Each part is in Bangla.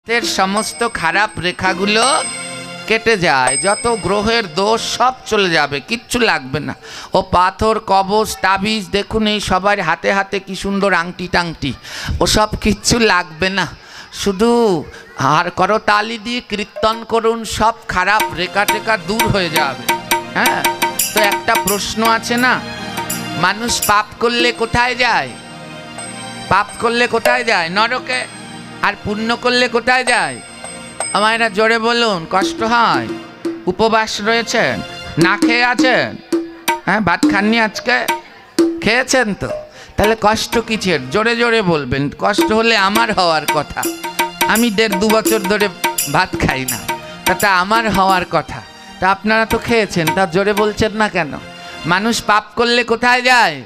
হাতের সমস্ত খারাপ রেখাগুলো কেটে যায়, যত গ্রহের দোষ সব চলে যাবে, কিচ্ছু লাগবে না। ও পাথর, কবচ, তাবিজ, দেখুন এই সবার হাতে হাতে কি সুন্দর আংটি টাংটি, ও সব কিচ্ছু লাগবে না। শুধু আর করতালি দিয়ে কীর্তন করুন, সব খারাপ রেখা টেখা দূর হয়ে যাবে। হ্যাঁ, তো একটা প্রশ্ন আছে না, মানুষ পাপ করলে কোথায় যায়? পাপ করলে কোথায় যায়? নরকে। আর পুণ্য করলে কোথায় যায়? আমায়রা জোরে বলুন, কষ্ট হয়? উপবাস রয়েছেন, না খেয়ে আছেন? হ্যাঁ, ভাত খাননি আজকে? খেয়েছেন তো? তাহলে কষ্ট কিসের? জোরে জোরে বলবেন। কষ্ট হলে আমার হওয়ার কথা। আমি 1.5-2 বছর ধরে ভাত খাই না, তা আমার হওয়ার কথা। তা আপনারা তো খেয়েছেন, তা জোরে বলছেন না কেন? মানুষ পাপ করলে কোথায় যায়?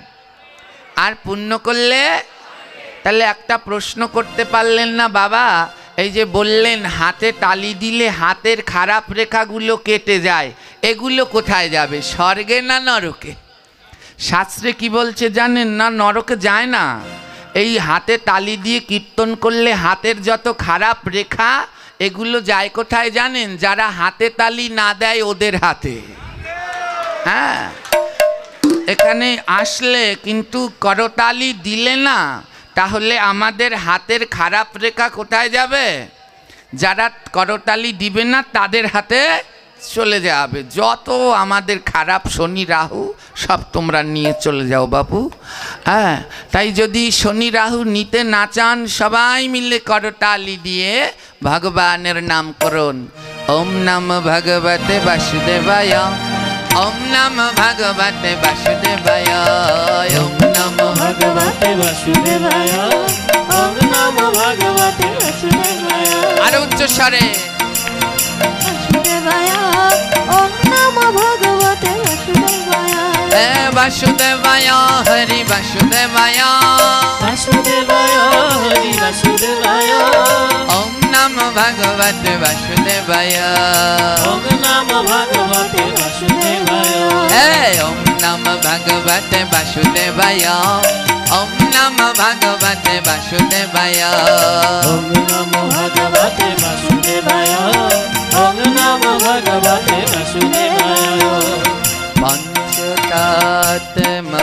আর পুণ্য করলে? তাহলে একটা প্রশ্ন করতে পারলেন না বাবা? এই যে বললেন হাতে তালি দিলে হাতের খারাপ রেখাগুলো কেটে যায়, এগুলো কোথায় যাবে? স্বর্গে না নরকে? শাস্ত্রে কি বলছে জানেন? না, নরকে যায় না। এই হাতে তালি দিয়ে কীর্তন করলে হাতের যত খারাপ রেখা, এগুলো যায় কোথায় জানেন? যারা হাতে তালি না দেয় ওদের হাতে। হ্যাঁ, এখানে আসলে কিন্তু করতালি দিলে না, তাহলে আমাদের হাতের খারাপ রেখা কোথায় যাবে? যারা করতালি দিবে না তাদের হাতে চলে যাবে। যত আমাদের খারাপ শনি রাহু সব তোমরা নিয়ে চলে যাও বাবু। হ্যাঁ, তাই যদি শনি রাহু নিতে না চান, সবাই মিলে করতালি দিয়ে ভগবানের নাম করুন। ওম নমঃ ভগবতে বাসুদেবায়, ওম নমঃ ভগবতে বাসুদেবায়, ওম নমঃ ভগবতে বাসুদেবায়, ওম নমঃ ভগবতে বাসুদেবায়। আর উচ্চ স্বরে বাসুদেবায়, ওম নমঃ ভগবতে বাসুদেবায়। হে বাসুদেবায় হরি বাসুদেবায়, বাসুদেবায় হরি বাসুদেবায়, ওম নমঃ ভগবতে বাসুদেবায়, ওম নমঃ ভগবতে বাসুদেবায়। হে ওম নমঃ ভগবতে বাসুদেবায়, ওম নমঃ ভগবতে বাসুদেবায়, ওম নমঃ ভগবতে বাসুদেবায়, ওম নমঃ ভগবতে বাসুদেবায়। पंचतत्व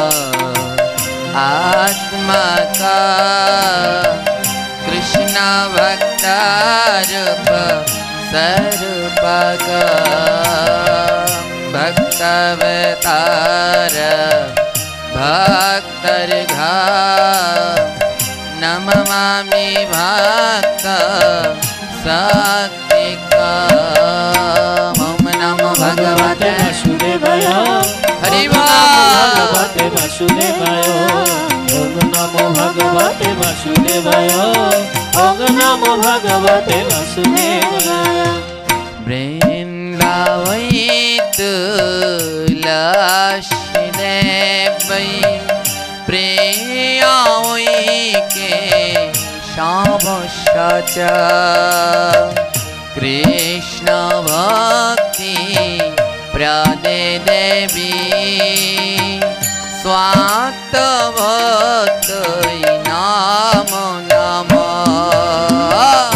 आत्मा का कृष्ण भक्त रूप स्वरूप का भक्तवतार भक्तर घा नमामि भक्त शक्ति का। ओम नमो भगवते वासुदेवाय, हरि भगवते वासुदेवाय, ओम नमो भगवते वासुदेवाय, ओम नमो भगवते वासुदेवाय। वृंदावै तुलसी देवै प्रियावै के शावशच कृष्ण भक्ति प्रदे देवी स्वात्त भक्तै नमो नमः।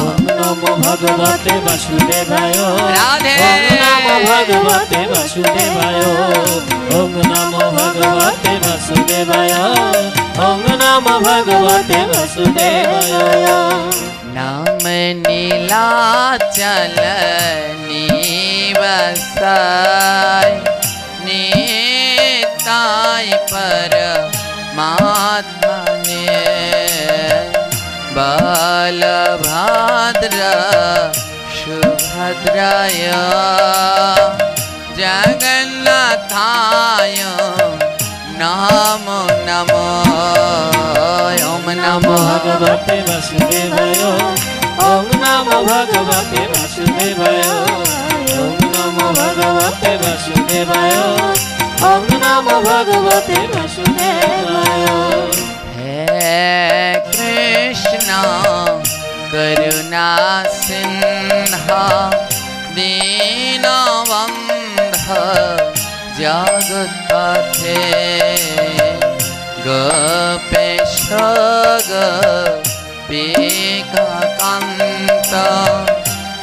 ओम नमो भगवते वासुदेवाय, राधे। ओम नमो भगवते वासुदेवाय, ओम नमो भगवते वासुदेवाय, ओम नमो भगवते वासुदेवाय। नाम नीलाचल निवासाय निताय परमात्मने बलभद्र सुभद्राय जगन्नाथाय नमो नमः। ओम नमो भगवते वासुदेवाय, ओम नमो भगवते वासुदेवाय, ओम नमो भगवते वासुदेवाय, ओम नमो भगवते वासुदेवाय। हे कृष्ण करुणा सिंधु दीनबन्धु जगत्पते गोपेश गोपिकान्त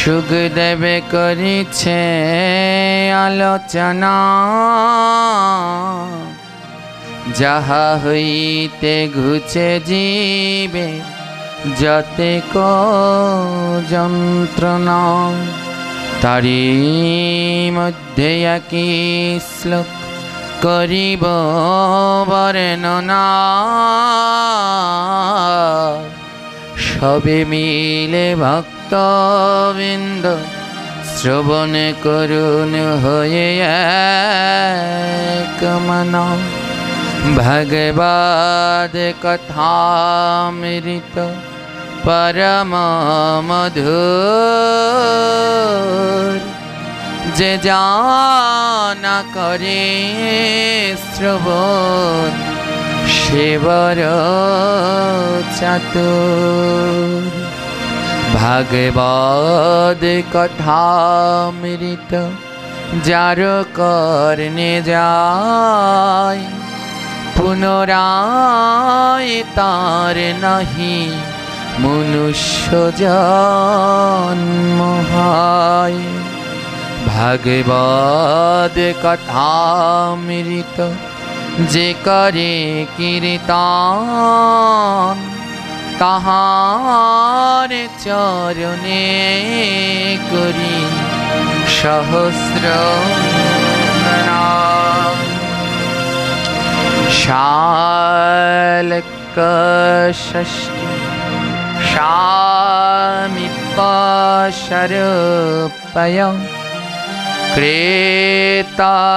সুখদেবে করিছে আলোচনা, যাহা হইতে ঘুচে জীবে যতেক যন্ত্রণা। তারি মধ্যে একই শ্লোক করিব বর্ণনা, সবে মিলে ভক্তবৃন্দ শ্রবণ করুন হয়ে এক মনা। ভগবদ কথামৃত পরম মধুর, যে জানা করে শ্রবণ সেবর চাতুর। ভাগবত কথামৃত যার কর্ণে যায়, পুনরায় তার নাহি মনুষ্য জন্ম হয়। ভাগবত কথামৃত যে করে কীর্তন, তাহার চরণে করি সহস্র প্রণাম। শালক ষষ্ঠী শামিপশরপয় ক্রেতা